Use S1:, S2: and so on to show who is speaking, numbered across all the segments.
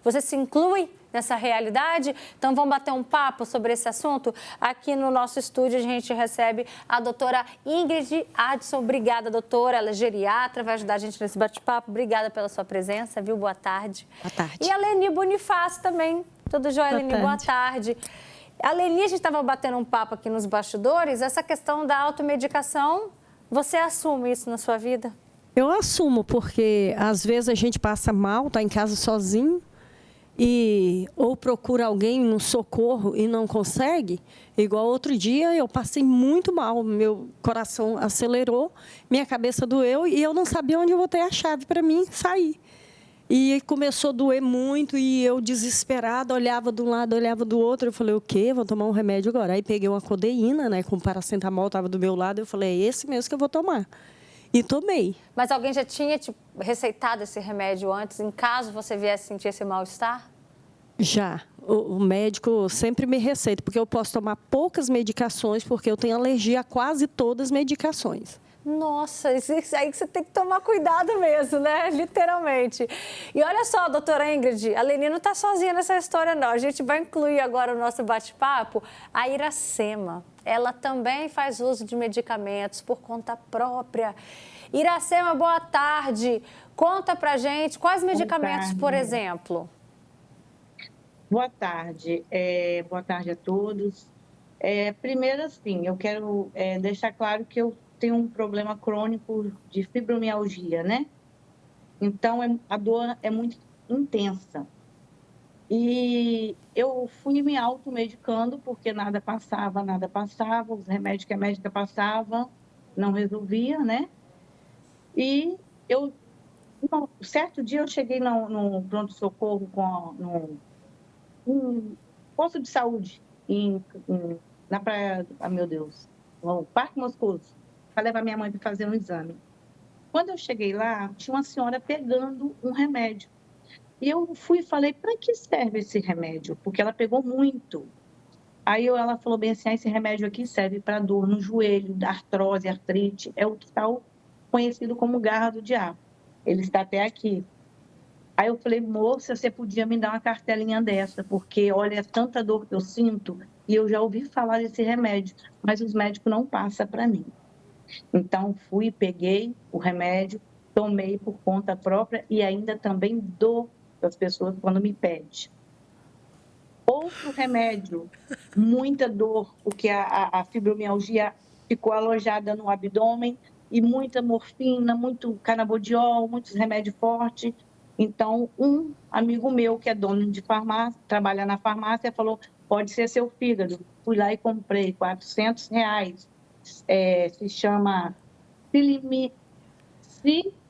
S1: Você se inclui nessa realidade? Então, vamos bater um papo sobre esse assunto? Aqui no nosso estúdio, a gente recebe a doutora Ingrid Adson. Obrigada, doutora. Ela é geriatra, vai ajudar a gente nesse bate-papo. Obrigada pela sua presença, viu? Boa tarde.
S2: Boa tarde.
S1: E a Leni Bonifácio também. Tudo jóia, Leni? Boa tarde. A Leni, a gente estava batendo um papo aqui nos bastidores. Essa questão da automedicação, você assume isso na sua vida?
S2: Eu assumo, porque às vezes a gente passa mal, está em casa sozinho, ou procura alguém, um socorro e não consegue. Igual outro dia, eu passei muito mal, meu coração acelerou, minha cabeça doeu e eu não sabia onde eu vou ter a chave para mim sair. E começou a doer muito e eu desesperada, olhava de um lado, olhava do outro. Eu falei, o quê? Vou tomar um remédio agora. Aí peguei uma codeína, né, com paracetamol, estava do meu lado. Eu falei, é esse mesmo que eu vou tomar. E tomei.
S1: Mas alguém já tinha te receitado esse remédio antes, em caso você viesse sentir esse mal-estar?
S2: Já. O médico sempre me receita, porque eu posso tomar poucas medicações, porque eu tenho alergia a quase todas as medicações.
S1: Nossa, isso aí que você tem que tomar cuidado mesmo, né? Literalmente. E olha só, doutora Ingrid, a Leni não está sozinha nessa história, não. A gente vai incluir agora no nosso bate-papo a Iracema. Ela também faz uso de medicamentos por conta própria. Iracema, boa tarde. Conta pra gente quais medicamentos, por exemplo.
S3: Boa tarde. Boa tarde a todos. Primeiro, assim, eu quero deixar claro que eu tenho um problema crônico de fibromialgia, né? Então, a dor é muito intensa. E eu fui me automedicando, porque nada passava, os remédios que a médica passava não resolvia, né? E certo dia eu cheguei no pronto-socorro, num posto de saúde, na praia, meu Deus, no Parque Moscoso, para levar minha mãe para fazer um exame. Quando eu cheguei lá, tinha uma senhora pegando um remédio. E eu fui e falei, para que serve esse remédio? Porque ela pegou muito. Aí ela falou bem assim, esse remédio aqui serve para dor no joelho, da artrose, artrite, é o tal conhecido como garra do diabo. Ele está até aqui. Aí eu falei, moça, você podia me dar uma cartelinha dessa, porque, olha, é tanta dor que eu sinto, e eu já ouvi falar desse remédio, mas os médicos não passam para mim. Então, fui, peguei o remédio, tomei por conta própria e ainda também dou para as pessoas quando me pedem. Outro remédio, muita dor, porque a fibromialgia ficou alojada no abdômen, e muita morfina, muito canabidiol, muitos remédios fortes. Então, um amigo meu, que é dono de farmácia, trabalha na farmácia, falou, pode ser seu fígado. Fui lá e comprei R$400. Se chama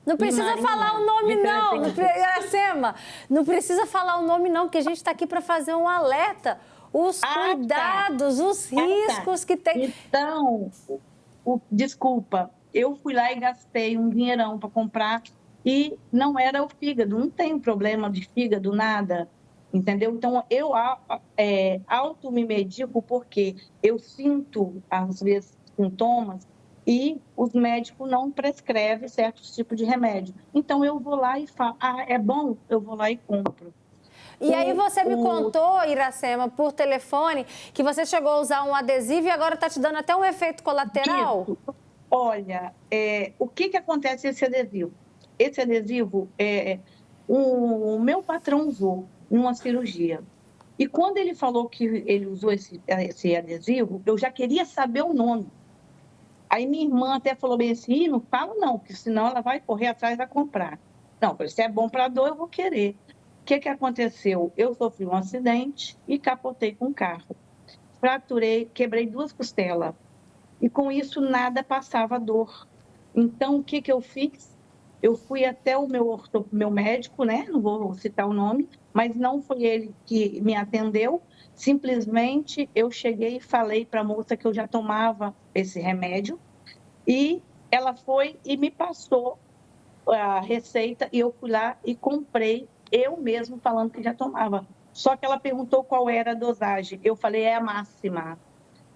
S1: Não precisa falar o nome, não. Iracema, não precisa falar o nome, não, porque a gente está aqui para fazer um alerta. Os cuidados, os riscos que tem.
S3: Então, desculpa, eu fui lá e gastei um dinheirão para comprar e não era o fígado, não tenho problema de fígado, nada, entendeu? Então, eu auto me medico porque eu sinto, às vezes, sintomas e os médicos não prescrevem certos tipos de remédio. Então, eu vou lá e falo, é bom? Eu vou lá e compro.
S1: E aí você me contou, Iracema, por telefone, que você chegou a usar um adesivo e agora está te dando até um efeito colateral?
S3: Isso. Olha, o que acontece esse adesivo? Esse adesivo, o meu patrão usou numa cirurgia. E quando ele falou que ele usou esse adesivo, eu já queria saber o nome. Aí minha irmã até falou bem assim, não fala não, porque senão ela vai correr atrás e vai comprar. Não, se é bom para dor, eu vou querer. O que aconteceu? Eu sofri um acidente e capotei com o carro. Fraturei, quebrei 2 costelas. E com isso nada passava dor. Então, o que eu fiz? Eu fui até o meu médico, né? Não vou citar o nome, mas não foi ele que me atendeu. Simplesmente eu cheguei e falei para a moça que eu já tomava esse remédio e ela foi e me passou a receita e eu fui lá e comprei, eu mesmo falando que já tomava. Só que ela perguntou qual era a dosagem. Eu falei, é a máxima.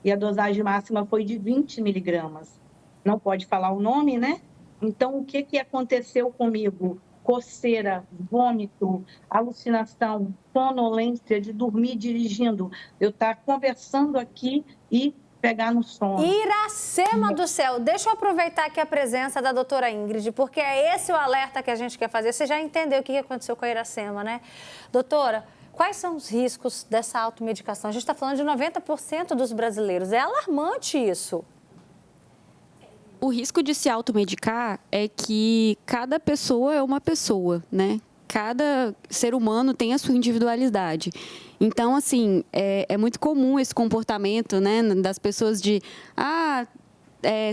S3: E a dosagem máxima foi de 20 miligramas. Não pode falar o nome, né? Então, o que aconteceu comigo? coceira, vômito, alucinação, sonolência de dormir dirigindo. Eu estar conversando aqui e pegar no sono.
S1: Iracema do céu, deixa eu aproveitar aqui a presença da doutora Ingrid, porque é esse o alerta que a gente quer fazer. Você já entendeu o que aconteceu com a Iracema, né? Doutora, quais são os riscos dessa automedicação? A gente está falando de 90% dos brasileiros. É alarmante isso.
S4: O risco de se automedicar é que cada pessoa é uma pessoa, né? Cada ser humano tem a sua individualidade. Então, assim, é muito comum esse comportamento, né, das pessoas de...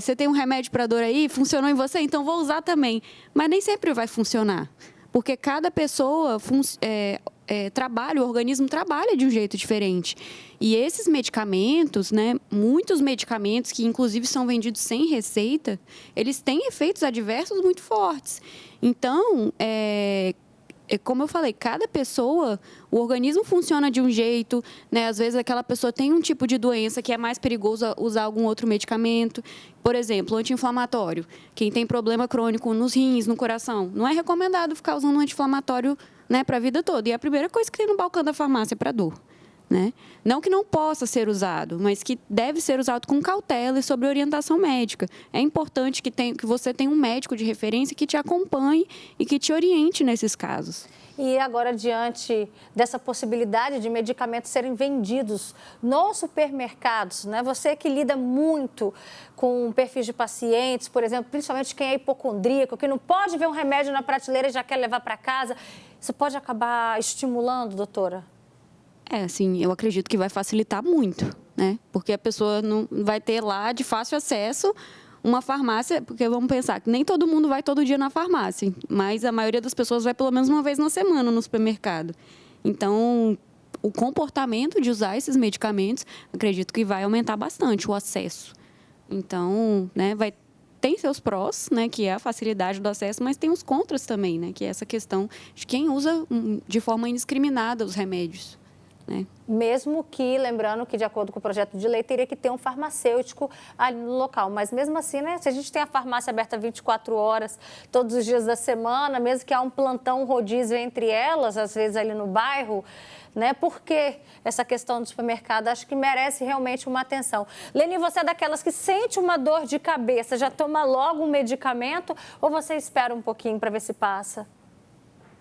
S4: você tem um remédio para dor aí, funcionou em você, então vou usar também. Mas nem sempre vai funcionar, porque cada pessoa o organismo trabalha de um jeito diferente. E esses medicamentos, né, muitos medicamentos que inclusive são vendidos sem receita, eles têm efeitos adversos muito fortes. Então, como eu falei, cada pessoa, o organismo funciona de um jeito, né? Às vezes aquela pessoa tem um tipo de doença que é mais perigoso usar algum outro medicamento. Por exemplo, anti-inflamatório. Quem tem problema crônico nos rins, no coração, não é recomendado ficar usando um anti-inflamatório, né, para a vida toda. E é a primeira coisa que tem no balcão da farmácia para dor. Né? Não que não possa ser usado, mas que deve ser usado com cautela e sob orientação médica. É importante que você tenha um médico de referência que te acompanhe e que te oriente nesses casos.
S1: E agora, diante dessa possibilidade de medicamentos serem vendidos nos supermercados, né? Você que lida muito com perfis de pacientes, por exemplo, principalmente quem é hipocondríaco, que não pode ver um remédio na prateleira e já quer levar para casa, isso pode acabar estimulando, doutora?
S4: Assim, eu acredito que vai facilitar muito, né? Porque a pessoa não vai ter lá de fácil acesso uma farmácia, porque vamos pensar que nem todo mundo vai todo dia na farmácia, mas a maioria das pessoas vai pelo menos uma vez na semana no supermercado. Então, o comportamento de usar esses medicamentos, acredito que vai aumentar bastante o acesso. Então, né, tem seus prós, né, que é a facilidade do acesso, mas tem os contras também, né, que é essa questão de quem usa de forma indiscriminada os remédios. Né?
S1: Mesmo que, lembrando que, de acordo com o projeto de lei, teria que ter um farmacêutico ali no local. Mas, mesmo assim, né, se a gente tem a farmácia aberta 24 horas, todos os dias da semana, mesmo que há um plantão, um rodízio entre elas, às vezes ali no bairro, né, porque essa questão do supermercado acho que merece realmente uma atenção. Leni, você é daquelas que sente uma dor de cabeça, já toma logo um medicamento ou você espera um pouquinho para ver se passa?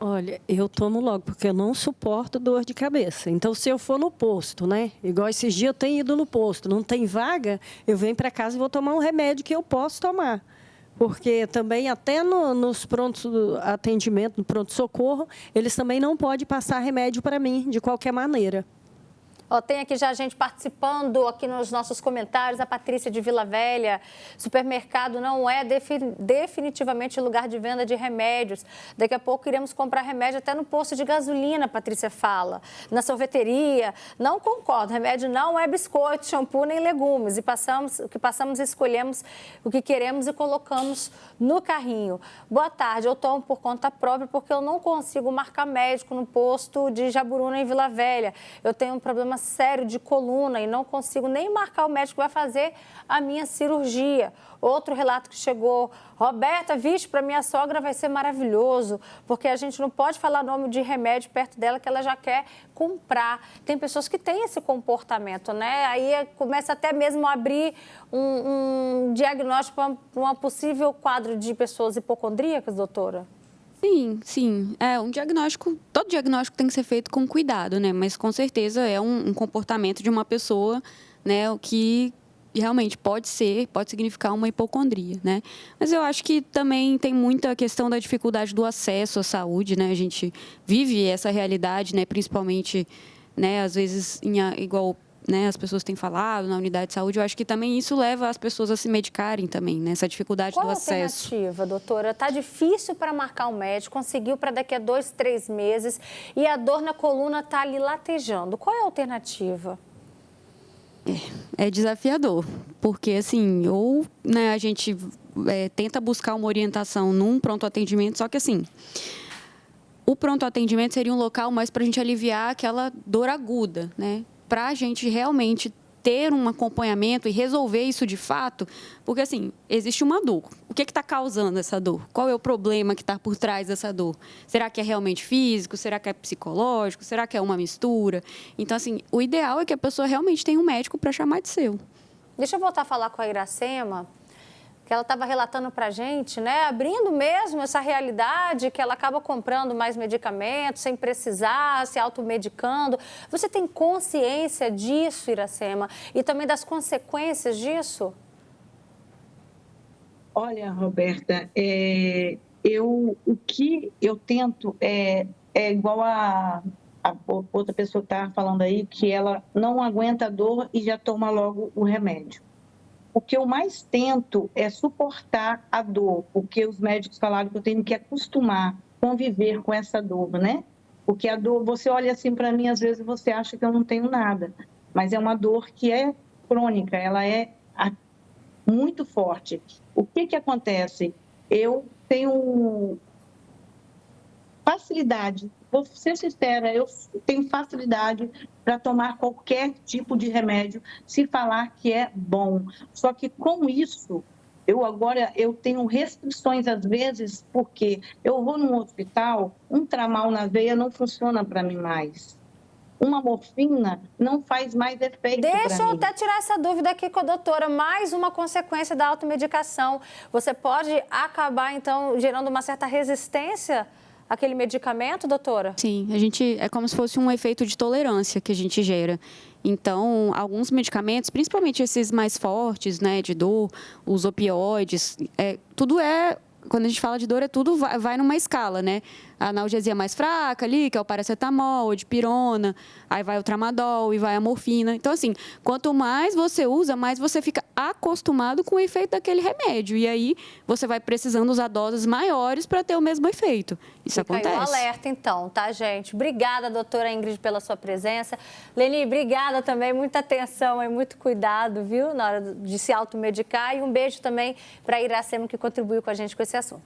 S2: Olha, eu tomo logo, porque eu não suporto dor de cabeça. Então, se eu for no posto, né? Igual esses dias eu tenho ido no posto, não tem vaga, eu venho para casa e vou tomar um remédio que eu posso tomar. Porque também, até nos prontos atendimento, no pronto-socorro, eles também não podem passar remédio para mim, de qualquer maneira.
S1: Tem aqui já gente participando aqui nos nossos comentários, a Patrícia de Vila Velha. Supermercado não é definitivamente lugar de venda de remédios. Daqui a pouco iremos comprar remédio até no posto de gasolina, a Patrícia fala. Na sorveteria, não concordo. Remédio não é biscoito, shampoo nem legumes. E escolhemos o que queremos e colocamos no carrinho. Boa tarde, eu tomo por conta própria porque eu não consigo marcar médico no posto de Jaburuna em Vila Velha. Eu tenho um problema sério de coluna e não consigo nem marcar o médico que vai fazer a minha cirurgia. Outro relato que chegou: Roberta, vixe, para minha sogra vai ser maravilhoso, porque a gente não pode falar nome de remédio perto dela que ela já quer comprar. Tem pessoas que têm esse comportamento, né? Aí começa até mesmo a abrir um diagnóstico para um possível quadro de pessoas hipocondríacas, doutora?
S4: Sim. Todo diagnóstico tem que ser feito com cuidado, né? Mas com certeza é um comportamento de uma pessoa, né, o que realmente pode significar uma hipocondria, né? Mas eu acho que também tem muita questão da dificuldade do acesso à saúde, né? A gente vive essa realidade, né, principalmente, né, às vezes igual, né, as pessoas têm falado na unidade de saúde. Eu acho que também isso leva as pessoas a se medicarem também, né? Essa dificuldade do acesso.
S1: Qual a alternativa, doutora? Está difícil para marcar um médico, conseguiu para daqui a 2, 3 meses e a dor na coluna está ali latejando. Qual é a alternativa?
S4: É desafiador, porque assim, ou, né, a gente tenta buscar uma orientação num pronto atendimento, só que assim, o pronto atendimento seria um local mais para a gente aliviar aquela dor aguda, né? Para a gente realmente ter um acompanhamento e resolver isso de fato, porque assim, existe uma dor. O que está causando essa dor? Qual é o problema que está por trás dessa dor? Será que é realmente físico? Será que é psicológico? Será que é uma mistura? Então, assim, o ideal é que a pessoa realmente tenha um médico para chamar de seu.
S1: Deixa eu voltar a falar com a Iracema, que ela estava relatando para a gente, né? Abrindo mesmo essa realidade que ela acaba comprando mais medicamentos sem precisar, se automedicando. Você tem consciência disso, Iracema? E também das consequências disso?
S3: Olha, Roberta, o que eu tento é igual a outra pessoa que estava falando aí, que ela não aguenta a dor e já toma logo o remédio. O que eu mais tento é suportar a dor, porque os médicos falaram que eu tenho que acostumar, conviver com essa dor, né? Porque a dor, você olha assim para mim, às vezes você acha que eu não tenho nada, mas é uma dor que é crônica, ela é muito forte. O que acontece? Eu tenho facilidade, vou ser sincera, eu tenho facilidade para tomar qualquer tipo de remédio, se falar que é bom. Só que com isso, eu tenho restrições às vezes, porque eu vou num hospital, um tramal na veia não funciona para mim mais. Uma morfina não faz mais efeito para mim.
S1: Deixa eu até tirar essa dúvida aqui com a doutora. Mais uma consequência da automedicação. Você pode acabar, então, gerando uma certa resistência àquele medicamento, doutora?
S4: Sim, é como se fosse um efeito de tolerância que a gente gera. Então, alguns medicamentos, principalmente esses mais fortes, né, de dor, os opioides, quando a gente fala de dor, tudo vai numa escala, né? A analgesia mais fraca ali, que é o paracetamol, o dipirona, aí vai o tramadol e vai a morfina. Então, assim, quanto mais você usa, mais você fica acostumado com o efeito daquele remédio. E aí, você vai precisando usar doses maiores para ter o mesmo efeito. Isso acontece.
S1: Fica aí um alerta, então, tá, gente? Obrigada, doutora Ingrid, pela sua presença. Leni, obrigada também. Muita atenção e muito cuidado, viu? Na hora de se automedicar. E um beijo também para a Iracema, que contribuiu com a gente com esse assunto.